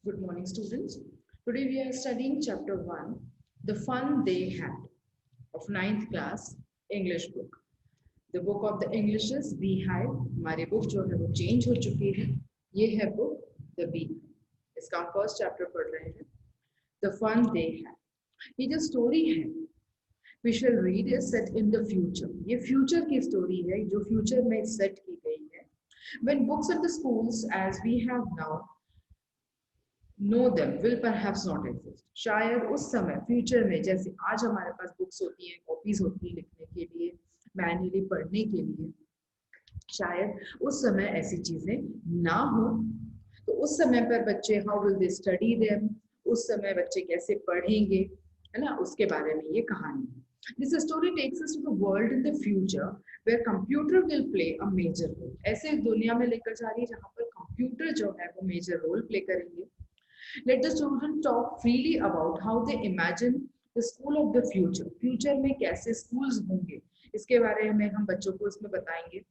Good morning, students. Today we are studying chapter 1, The Fun They Had of ninth class English book. The book of the English is Beehive. हमारी book जो है वो change हो चुकी है. ये है book The Bee. इसका हम first chapter पढ़ रहे हैं. The Fun They Had. ये जो story है, we shall read is set in the future. ये future की story है जो future में set की गई है. When books at the schools as we have now know them will perhaps not exist. शायद उस समय फ्यूचर में जैसे आज हमारे पास बुक्स होती हैं, कॉपीज होती हैं लिखने के लिए, मैन्युअली पढ़ने के लिए, शायद उस समय ऐसी चीजें ना हो. तो उस समय पर बच्चे how will they study them, उस समय बच्चे कैसे पढ़ेंगे, है ना, उसके बारे में ये कहानी है. This story takes us to the world in the future where computer will play a major role. ऐसे दुनिया में लेकर जा रही है जहाँ पर कंप्यूटर जो है वो मेजर रोल प्ले करेंगे. Let the children talk freely about how they imagine the school of the future. Future में कैसे schools होंगे, इसके बारे में हम बच्चों को इसमें बताएंगे.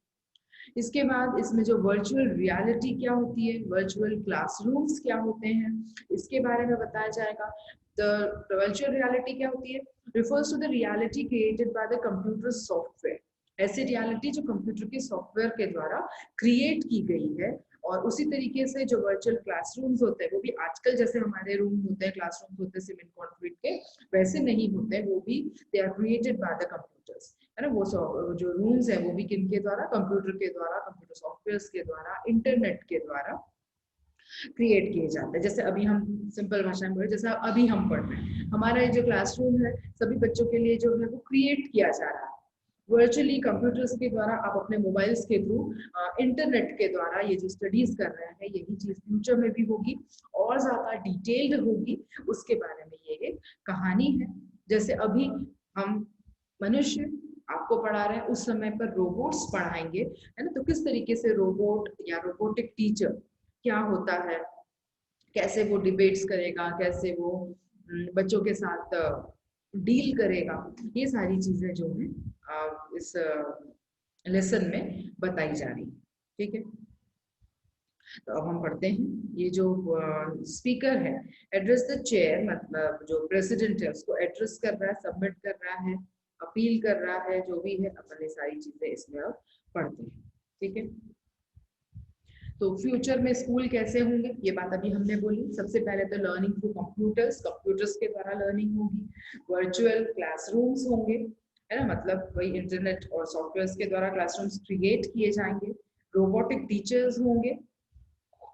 इसके बाद इसमें जो वर्चुअल रियलिटी क्या होती है, वर्चुअल क्लासरूम्स क्या होते हैं, इसके बारे में बताया जाएगा. The virtual reality क्या होती है? Refers to the reality created by the computer software. ऐसी रियलिटी जो कंप्यूटर के सॉफ्टवेयर के द्वारा क्रिएट की गई है. और उसी तरीके से जो वर्चुअल क्लासरूम्स होते हैं वो भी आजकल जैसे हमारे रूम होते हैं, क्लासरूम्स होते हैं सीमेंट कंक्रीट के, वैसे नहीं होते, वो भी they are created by the computers, है ना. वो जो रूम्स है वो भी किनके द्वारा, कंप्यूटर के द्वारा, कंप्यूटर सॉफ्टवेयर के द्वारा, इंटरनेट के द्वारा क्रिएट किए जाते हैं. जैसे अभी हम सिंपल भाषा में बोले, जैसे अभी हम पढ़ रहे हैं, हमारा ये जो क्लासरूम है सभी बच्चों के लिए जो है वो क्रिएट किया जा रहा है वर्चुअली कंप्यूटर्स के द्वारा. आप अपने मोबाइल्स के थ्रू, इंटरनेट के द्वारा ये जो स्टडीज कर रहे हैं, यही चीज फ्यूचर में भी होगी और ज्यादा डिटेल्ड होगी. उसके बारे में ये एक कहानी है. जैसे अभी हम मनुष्य आपको पढ़ा रहे हैं, उस समय पर रोबोट्स पढ़ाएंगे, है ना. तो किस तरीके से रोबोट या रोबोटिक टीचर क्या होता है, कैसे वो डिबेट्स करेगा, कैसे वो बच्चों के साथ डील करेगा, ये सारी चीजें जो है इस लेसन में बताई जा रही है. ठीक है, तो अब हम पढ़ते हैं. ये जो स्पीकर है, एड्रेस द चेयर, मतलब जो प्रेसिडेंट है उसको एड्रेस कर रहा है, सबमिट कर रहा है, अपील कर रहा है, जो भी है अपने सारी चीजें इसमें अब पढ़ते हैं. ठीक है, तो फ्यूचर में स्कूल कैसे होंगे ये बात अभी हमने बोली. सबसे पहले तो लर्निंग थ्रू कंप्यूटर्स, कंप्यूटर्स के द्वारा लर्निंग होगी. वर्चुअल क्लासरूम्स होंगे, है ना, मतलब वही इंटरनेट और सॉफ्टवेयर के द्वारा क्लासरूम्स क्रिएट किए जाएंगे. रोबोटिक टीचर्स होंगे.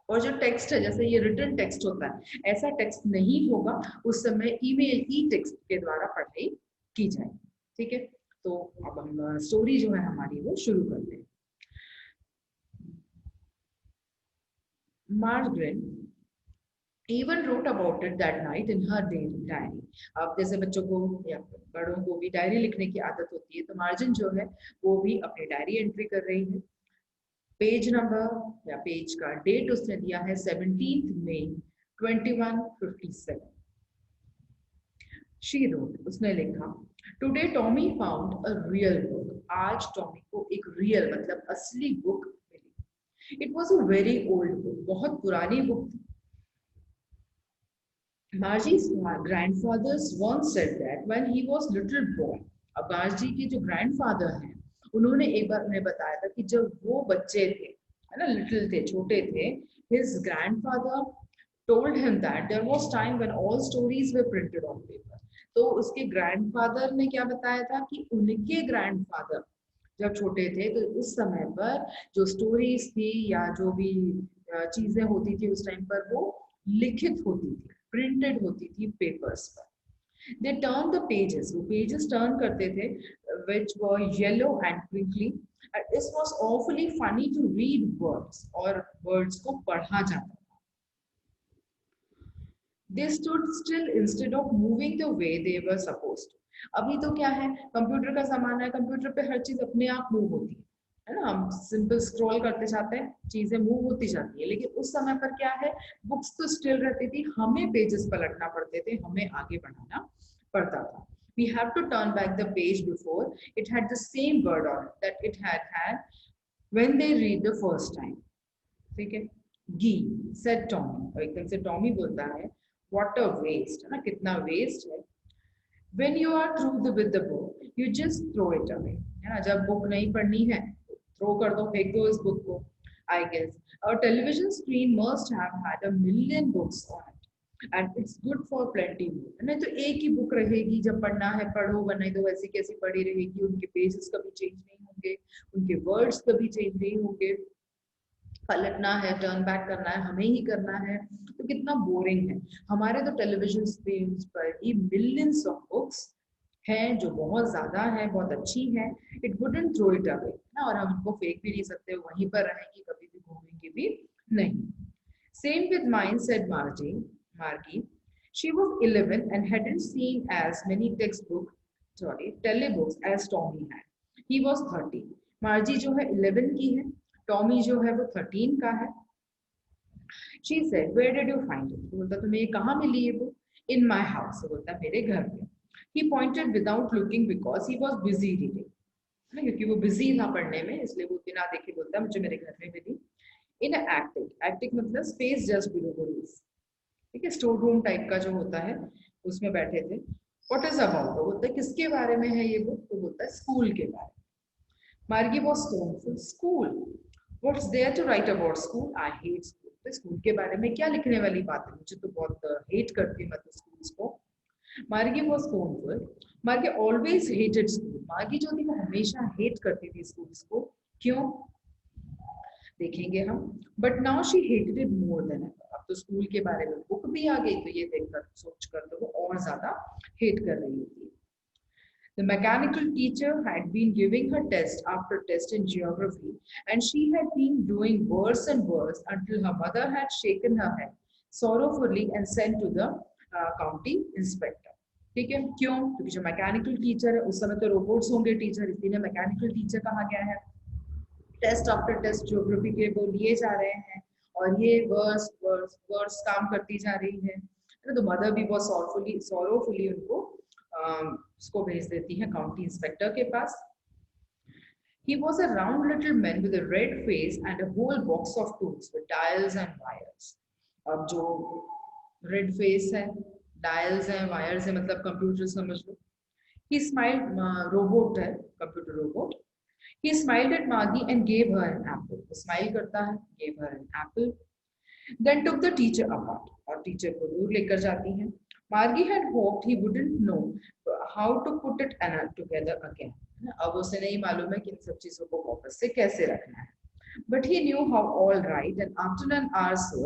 और जो टेक्स्ट है, जैसे ये रिटन टेक्स्ट होता है, ऐसा टेक्स्ट नहीं होगा. उस समय ईमेल, ई टेक्स्ट के द्वारा पढ़ाई की जाएगी. ठीक है, तो अब हम स्टोरी जो है हमारी वो शुरू करते हैं. Margaret even wrote about it that night in her diary. अब जैसे बच्चों को या बड़ों को भी डायरी लिखने की आदत होती है, तो मार्जिन जो है वो भी अपनी डायरी एंट्री कर रही है. पेज नंबर या पेज का डेट उसने दिया है 17 मई 2157. शी रोट, उसने लिखा, today Tommy found a real book. आज टॉमी को एक रियल मतलब असली बुक मिली. It was a very old book, बहुत पुरानी बुक थी. Margie's grandfathers once said that when he was little boy. अब मार्जी के जो ग्रैंडफादर हैं, उन्होंने एक बार उन्हें बताया था कि जब वो बच्चे थे, है ना, लिटिल थे, छोटे थे, his grandfather told him that there was time when all stories were printed on paper. तो उसके ग्रैंडफादर ने क्या बताया था कि उनके ग्रैंडफादर जब छोटे थे तो उस समय पर जो स्टोरीज थी या जो भी चीजें होती थी उस टाइम पर वो लिखित होती थी, प्रिंटेड होती थी पेपर्स पर. दे टर्न द पेजेस, वो पेजेस टर्न करते थे, which were yellow and quickly. This was awfully funny to read words, और वर्ड्स को पढ़ा जाता था. They stood still instead of moving the way they were supposed. अभी तो क्या है, कंप्यूटर का जमाना है, कंप्यूटर पे हर चीज अपने आप मूव होती है ना. हम सिंपल स्क्रॉल करते जाते हैं, चीजें मूव होती जाती है. लेकिन उस समय पर क्या है, बुक्स तो स्टिल रहती थी, हमें पेजेस पलटना पड़ते थे, हमें आगे बढ़ाना पड़ता था. We have to turn back the page before it had the same word on it that it had when they read the first time. ठीक है, गी, सेड टॉमी, और एकदम से टॉमी बोलता है व्हाट अ वेस्ट, है ना, कितना वेस्ट है। When you are through with the book, you just throw it away, है ना, जब बुक नहीं पढ़नी है थ्रो कर दो, फेंक दो इस बुक को। I guess our television screen must have had a million books on it and it's good for plenty more, है ना, तो एक ही बुक रहेगी, जब पढ़ना है पढ़ो, वरना तो वैसी कैसी पड़ी रहेगी, उनके पेजेस कभी चेंज नहीं होंगे, उनके वर्ड्स कभी चेंज नहीं होंगे, पलटना है, टर्न बैक करना है, हमें ही करना है, तो कितना बोरिंग है। हमारे तो टेलीविजन स्क्रीन पर ही मिलियंस ऑफ बुक्स हैं जो बहुत ज्यादा है, बहुत अच्छी है, it wouldn't throw it away ना, और हम इनको फेंक भी नहीं सकते, वहीं पर रहेंगी, कभी भी घूमेंगी भी नहीं। सेम विद माइन सेड मार्गी, she was 11 and hadn't seen as many telebooks as Tommy had. He was 30. मार्जी जो है 11 की है, टॉमी जो है वो 13 का है। She said, where did you find it? बोलता तुम्हें ये कहाँ मिली ये बुक? In my house, बोलता मेरे घर पे। He pointed without looking because he was busy reading, ना, क्योंकि वो बिजी था पढ़ने में, इसलिए वो बिना देखे बोलता मुझे मेरे घर में मिली। इन एटिक मतलब space just below the roof, ठीक है, स्टोर रूम टाइप का जो होता है उसमें बैठे थे। व्हाट इज अबाउट, तो बोलता है किसके बारे में है ये बुक, तो बोलता है स्कूल के बारे में। Margie was scornful, school, what's there to write about school, I hate school, तो स्कूल के बारे में क्या लिखने वाली बात है, मुझे तो बहुत हेट करती मैं तो स्कूल्स को। मार्गी वॉज स्टोनफुल, मार्गी ऑलवेज हेटेड स्कूल, मार्गी जो थी वो हमेशा हेट करती थी स्कूल्स को, क्यों देखेंगे हम। But now she hated it more than ever, अब तो स्कूल के बारे में बुक भी आ गई, तो ये देखकर सोच कर तो वो और ज्यादा हेट कर रही होती है। The mechanical teacher had been giving her test after test in geography, and she had been doing worse and worse until her mother had shaken her head sorrowfully and sent to the county inspector. ठीक है, क्यों, क्योंकि जो mechanical teacher है, उस समय तो robots होंगे टीचर, इसलिए मैकेनिकल टीचर कहा गया है। टेस्ट आफ्टर टेस्ट ज्योग्राफी के वो लिए जा रहे हैं, और ये वर्स वर्स वर्स काम करती जा रही है, तो मदर भी बहुत सॉरोफुली उनको उसको भेज देती है काउंटी इंस्पेक्टर के पास। He was a round little man with a red face and a whole box of tools with dials and wires. अब जो रेड फेस है, डायल्स हैं, वायर्स है, मतलब कंप्यूटर समझ लो। He smiled, रोबोट है, computer robot. He smiled at Maggie and gave her an apple. Smile करता है, gave her an apple. Then took the teacher apart, और टीचर को दूर लेकर जाती हैं। Margie had hoped he wouldn't know how to put it together again. अब उसे नहीं मालूम है कि इन सब चीजों को वापस से कैसे रखना है। But he knew how all right, and after an hour so,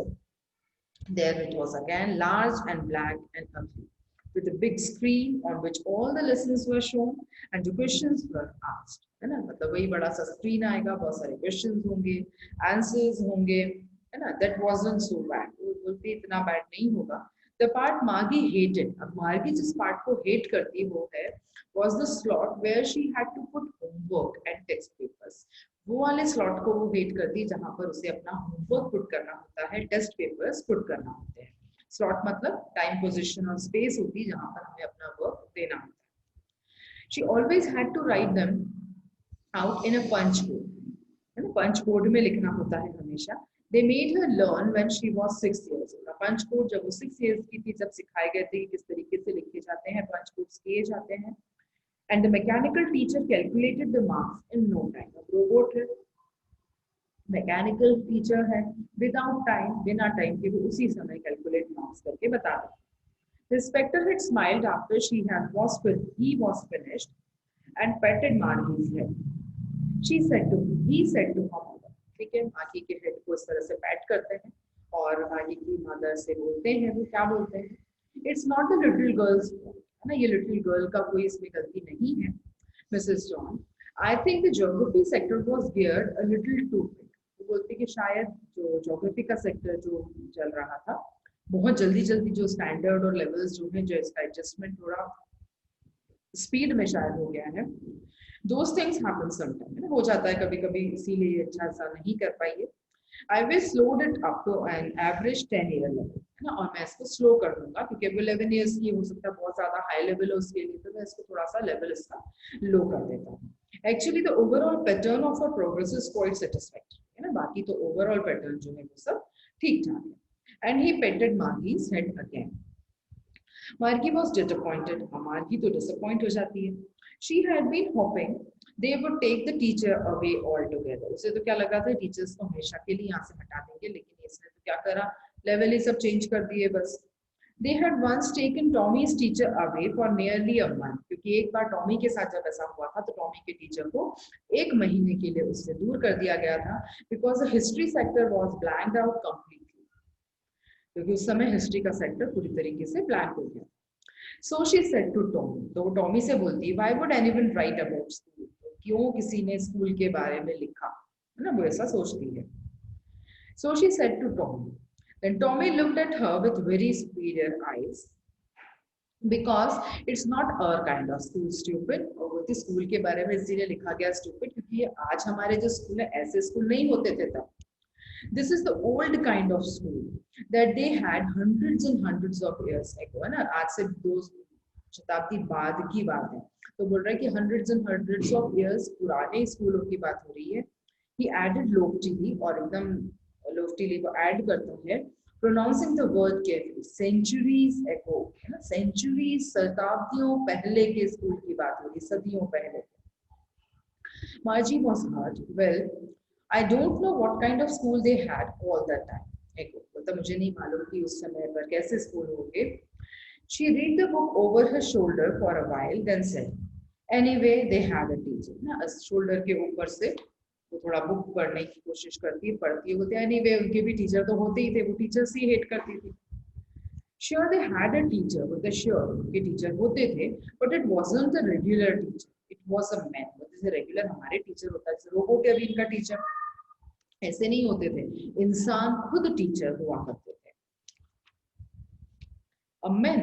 there it was again, large and black and ugly, with a big screen on which all the lessons were shown and the questions were asked, है ना, मतलब वही बड़ा सा screen आएगा, बहुत सारे questions होंगे, आंसर्स होंगे, है ना। That wasn't so bad, वो भी इतना बैड नहीं होगा। The part Margie hated, अब मार्गी जिस पार्ट को हेट करती वो है, was the slot where she had to put homework and text papers. वो वाले स्लॉट को वो हेट करती है जहां पर उसे अपना होमवर्क पुट करना होता है, टेस्ट पेपर्स पुट करना होते हैं। स्लॉट मतलब टाइम, पोजीशन और स्पेस होती है जहां पर हमें अपना वर्क देना होता है। She always had to write them out in a punch board, है ना, पंच बोर्ड में लिखना होता है हमेशा। They made her learn when she was 6 years old. Punch board जब वो 6 years की थी, जब सिखाए गए थे कि किस तरीके से लिखे जाते हैं, पंच बोर्ड्स किए जाते हैं। And the mechanical teacher calculated the marks in no time. Robot है, मैकेनिकल टीचर है, विदाउट टाइम, बिना टाइम के वो उसी समय कैलकुलेट मार्क्स करके बता दें। The inspector had smiled after he was finished and patted Margie's head. He said to her mother, ठीक है, मागी के हेड को इस तरह से पैट करते हैं और मागी की मदर से बोलते हैं, वो क्या बोलते हैं, it's not the little girls, है ना, ये लिटिल गर्ल का कोई इसमें गलती नहीं है, Mrs John. I think the geography sector was geared a little too quick, वो बोलती कि शायद जो ज्योग्राफी का सेक्टर जो चल रहा था, बहुत जल्दी जल्दी जो स्टैंडर्ड और लेवल्स जो है, जो इसका एडजस्टमेंट थोड़ा स्पीड में शायद हो गया है। Those things happen sometimes, हो जाता है कभी कभी, इसीलिए अच्छा सा नहीं कर पाई है। I will slow it up to an average 10-year level, है ना, और मैं इसको स्लो कर दूंगा क्योंकि 11 years की हो सकता है बहुत ज्यादा हाई लेवल है उसके लिए, तो मैं इसको थोड़ा सा लेवल इसका लो कर देता हूँ। Actually the overall pattern of our progress is quite satisfactory, है ना, बाकी तो overall pattern जो है वो सब ठीक ठाक है। And he patted Margie's head again. Margie was disappointed, Margie तो डिसअपॉइंट हो जाती है। She had been hoping they would take the teacher away altogether. उसे तो क्या लगा था टीचर्स को हमेशा के लिए यहाँ से हटा देंगे, लेकिन इसने तो क्या करा, लेवल ही सब चेंज कर दिए बस। They had once taken Tommy's teacher away for nearly a month, क्योंकि एक बार टॉमी के साथ जब ऐसा हुआ था तो टॉमी के टीचर को एक महीने के लिए उससे दूर कर दिया गया था, because the history sector was blanked out completely, क्योंकि उस समय हिस्ट्री का सेक्टर पूरी तरीके से ब्लैंक हो गया। So she said to Tommy, तो वो टॉमी से बोलती है, why would anyone write about school, क्यों किसी ने स्कूल के बारे में लिखा, है ना, वो ऐसा सोचती है। So she said to Tommy, then Tommy looked at her with very superior eyes, because it's not our kind of school, stupid। और वो स्कूल के बारे में इसीलिए लिखा गया stupid क्योंकि ये आज हमारे जो स्कूल है ऐसे स्कूल नहीं होते थे तब। This is the old kind of school that they had hundreds and hundreds of years ago, है ना, आज से 2 शताब्दी बाद की बात है। तो बोल रहा है कि hundreds and hundreds of years पुराने स्कूलों की बात हो रही है। He added loftily, और एकदम loftily को add करता है, pronouncing the word carefully, centuries ago, है ना, centuries शताब्दियों पहले के स्कूल की बात हो रही, सदियों पहले। Margie was hurt. Well, I don't know what kind of school they had all that time ago, मतलब मुझे नहीं मालूम कि उस समय पर कैसे स्कूल होंगे। She read the book over her shoulder for a while, then said, anyway they had a teacher, ना शोल्डर के ऊपर से वो थोड़ा बुक पढ़ने की कोशिश करती है, पढ़ती है, बोलते एनीवे उनके भी टीचर तो होते ही थे, वो टीचर्स ही हेट करती थी। Sure they had a teacher, बोलते sure उनके टीचर होते थे, but it wasn't a regular teacher, it was a man। जैसे रेगुलर हमारे टीचर होता है, जैसे रोबोट है अभी इनका टीचर, ऐसे नहीं होते थे, इंसान खुद टीचर हुआ करते थे। A man,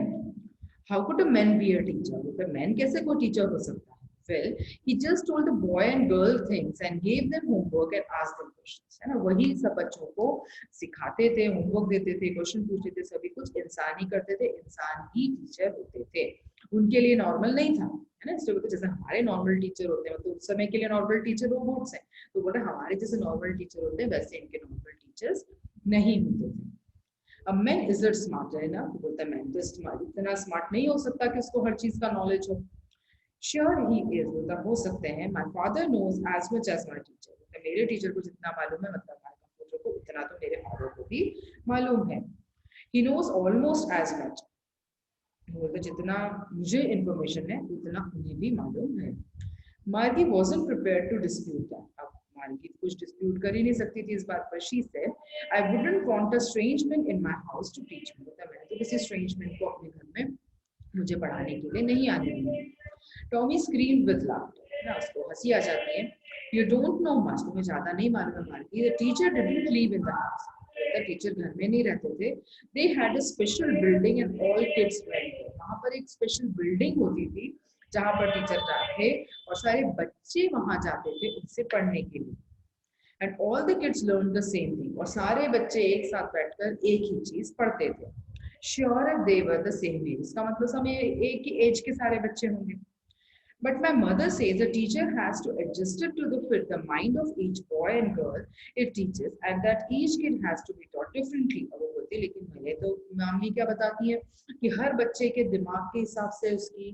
how could a man be a teacher? बोलते मैन कैसे कोई टीचर हो सकता है? Well, he just told the boy and girl things and gave them homework and asked them questions, है ना, वही सब बच्चों को सिखाते थे, होमवर्क देते थे, क्वेश्चन पूछते थे, सभी कुछ इंसान ही करते थे, इंसान ही टीचर होते थे। उनके लिए नॉर्मल नहीं था, है ना, इसलिए जैसे हमारे नॉर्मल टीचर होते हैं, तो उस समय के लिए नॉर्मल टीचर रोबोट्स हैं, तो बोल रहे हमारे जैसे नॉर्मल टीचर होते हैं वैसे इनके नॉर्मल टीचर्स नहीं होते थे। अब मैन इज इट स्मार्ट है ना, बोलता है मैन तो स्मार्ट, इतना स्मार्ट नहीं हो सकता कि उसको हर चीज का नॉलेज हो। श्योर ही इज, बोलता हो सकते हैं। My father knows as much as my teacher, बोलता मेरे टीचर को जितना मालूम है, मतलब माय कंप्यूटर को उतना तो मेरे फादर को भी मालूम है। He knows almost as much, बोलता जितना मुझे इंफॉर्मेशन है उतना उन्हें भी मालूम है। मार्गी wasn't prepared to dispute that. अब मार्गी कुछ डिस्प्यूट कर ही नहीं सकती थी इस बात पर। She said, I wouldn't want a strange man in my house to teach me. मतलब मैंने तो किसी strange man को अपने घर में मुझे पढ़ाने के लिए नहीं आने देंगे। Tommy screamed with laughter, ना उसको हंसी आ जाती है। You don't know much, तुम्हें ज्यादा नहीं मालूम है मार्गी। The teacher didn't live in the house. Teacher घर में नहीं रहते थे। They had a special building and all kids went there. वहाँ पर एक स्पेशल बिल्डिंग होती थी जहाँ पर टीचर थे और सारे बच्चे वहां जाते थे उनसे पढ़ने के लिए। And all the kids learn the same thing, और सारे बच्चे एक साथ बैठकर एक ही चीज पढ़ते थे। Sure they were the same age, इसका मतलब समय एक ही एज के सारे बच्चे होंगे। But my mother says the teacher has to adjust it to fit the mind of each boy and girl it teaches, and that each kid has to be taught differently। अब वो बोलती है लेकिन मैंने तो मम्मी क्या बताती है कि हर बच्चे के दिमाग के हिसाब से, उसकी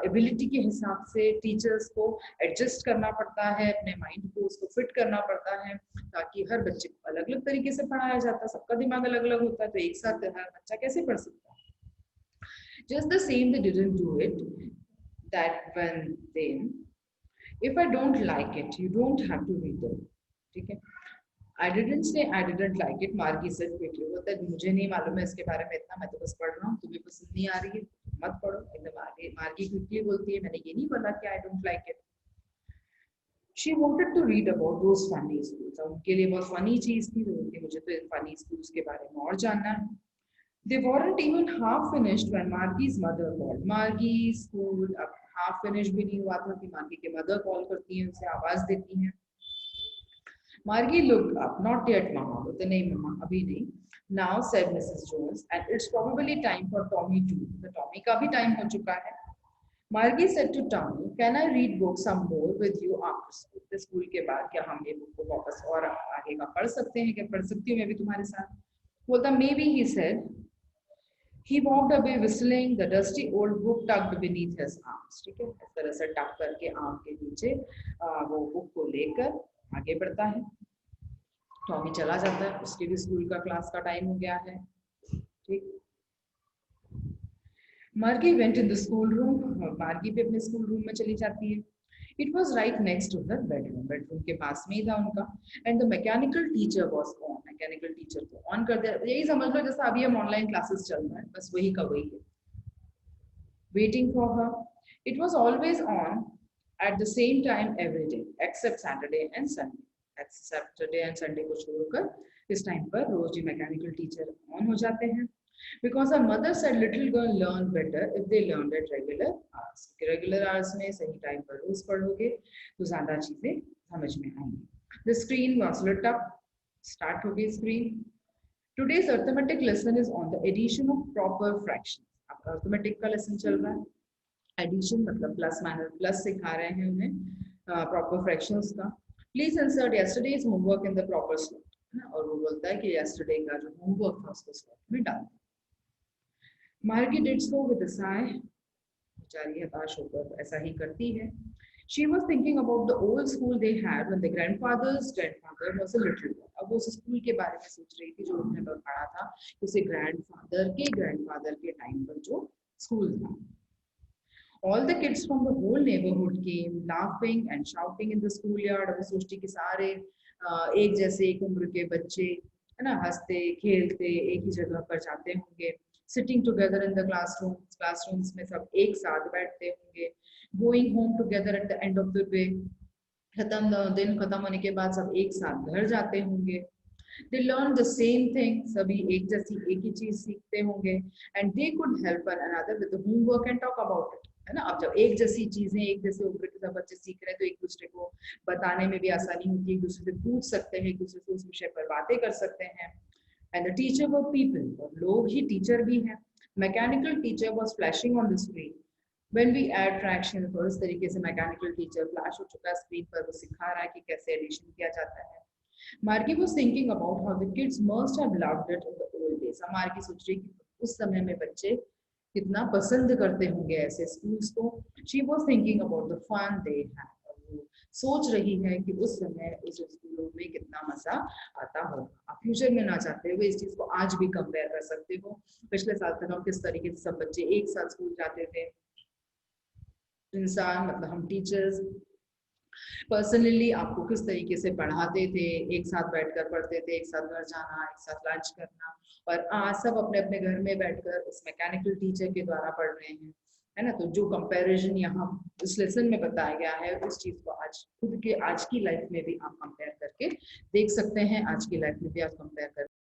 एबिलिटी के हिसाब से टीचर्स को एडजस्ट करना पड़ता है, अपने माइंड को उसको फिट करना पड़ता है, ताकि हर बच्चे को अलग अलग तरीके से पढ़ाया जाता है। सबका दिमाग अलग अलग होता है, तो एक साथ हर बच्चा कैसे पढ़ सकता है। Just the same they didn't do it that when then if I don't like it you don't have to read it, ठीक है। I didn't say I didn't like it, मार्गी said quickly, बोलता है मुझे नहीं मालूम है इसके बारे में इतना, मैं तो बस पढ़ रहा हूँ, तुम्हें पसंद नहीं आ रही है मत पढ़ो, एकदम आगे। मार्गी quickly बोलती है मैंने ये नहीं बोला कि I don't like it। She wanted to read about those funny schools, उनके लिए बहुत फनी चीज थी, बोलती मुझे तो फनी स्कूल्स के बारे में और जानना है। They weren't even half finished when Margie's mother called. Margie's school अब half finished भी नहीं हुआ था कि मार्गी के मदर कॉल करती हैं, उसे आवाज देती हैं। Margie looked up, not yet mama, बोलते नहीं मम्मा अभी नहीं। Now said Mrs. Jones, and it's probably time for Tommy too, तो टॉमी का भी टाइम हो चुका है। Margie said to Tommy, can I read books some more with you after school? School के बाद क्या हम ये बुक को वापस और आगे का पढ़ सकते हैं, क्या पढ़ सकती हूँ मैं भी तुम्हारे साथ? बोलता maybe he said. He walked away whistling, the dusty old book tucked beneath his arms. ठीक है, इस तरह से टक करके आम के नीचे वो बुक को लेकर आगे बढ़ता है। टॉमी चला जाता है, उसके भी स्कूल का क्लास का टाइम हो गया है। ठीक, Margie went in the school room, Margie भी अपने स्कूल रूम में चली जाती है। It was right next to the bedroom, bedroom के पास में ही था उनका। And the mechanical teacher was on, mechanical teacher को ऑन कर दिया। यही समझ लो जैसा अभी हम ऑनलाइन क्लासेस चल रहा है, बस वही का वही है। Waiting for her, it was always on at the same time every day except Saturday and Sunday. Saturday and Sunday को छोड़कर इस टाइम पर रोज ही मैकेनिकल टीचर ऑन हो जाते हैं। Because her mother said little girl learn better if they learned at regular hours. Regular hours में सही टाइम पर रोज पढ़ोगे तो ज्यादा चीजें समझ में आएंगी। The screen was lit up. Start हो गई screen. Today's arithmetic lesson is on the addition of proper fractions. आपका arithmetic का lesson चल रहा है। Addition मतलब plus माइनस, plus सिखा रहे हैं उन्हें proper fractions का। Please insert yesterday's homework in the proper slot. और वो बोलता है कि yesterday का जो homework था उसको slot में डाल। मार्गी did so with a sigh. बेचारी हताश होकर ऐसा ही करती है। She was thinking about the old school they had when the grandfather's grandfather was a little boy. अब वो उस स्कूल के बारे में सोच रही थी जो उन्होंने पढ़ा था, उसे ग्रैंडफादर के टाइम पर जो स्कूल था। All the kids from the whole neighborhood came laughing and shouting in the schoolyard. अब सोचती कि सारे एक जैसे एक उम्र के बच्चे है ना, हंसते खेलते एक ही जगह पर जाते होंगे। Sitting together in the classrooms में सब एक साथ बैठते होंगे। Going home together at the end of the day, दिन खत्म होने के बाद सब एक साथ घर जाते होंगे। They learn the same thing, सभी एक जैसी एक ही चीज सीखते होंगे। And they could help one another with the homework and talk about it, है ना। अब जब एक जैसी चीजें एक जैसे उम्र के सब बच्चे सीख रहे हैं तो एक दूसरे को बताने में भी आसानी होती है, एक दूसरे से पूछ सकते हैं, एक दूसरे से उस विषय पर बातें कर सकते हैं। And the teacher were people, और लोग ही टीचर भी हैं। Mechanical teacher was flashing on the screen. When we add fraction, तो इस तरीके से मैकेनिकल टीचर फ्लैश हो चुका है स्क्रीन पर, वो सिखा रहा है कि कैसे एडिशन किया जाता है। Margie was thinking about how the kids must have loved it in the old days. मार्गी सोच रही कि उस समय में बच्चे कितना पसंद करते होंगे ऐसे स्कूल्स को। She was thinking about the fun they had. सोच रही है कि उस समय उस स्कूलों में कितना मजा आता होगा। आप फ्यूचर में ना चाहते हुए इस चीज को आज भी कंपेयर कर सकते हो। पिछले साल तक हम किस तरीके से सब बच्चे एक साथ स्कूल जाते थे। इंसान मतलब हम टीचर्स पर्सनली आपको किस तरीके से पढ़ाते थे, एक साथ बैठकर पढ़ते थे, एक साथ घर जाना, एक साथ लंच करना। और आज सब अपने अपने घर में बैठकर इस मैकेनिकल टीचर के द्वारा पढ़ रहे हैं, है ना। तो जो कंपैरिजन यहाँ इस लेसन में बताया गया है उस चीज को आज खुद के आज की लाइफ में भी आप कंपेयर करके देख सकते हैं। आज की लाइफ में भी आप कंपेयर कर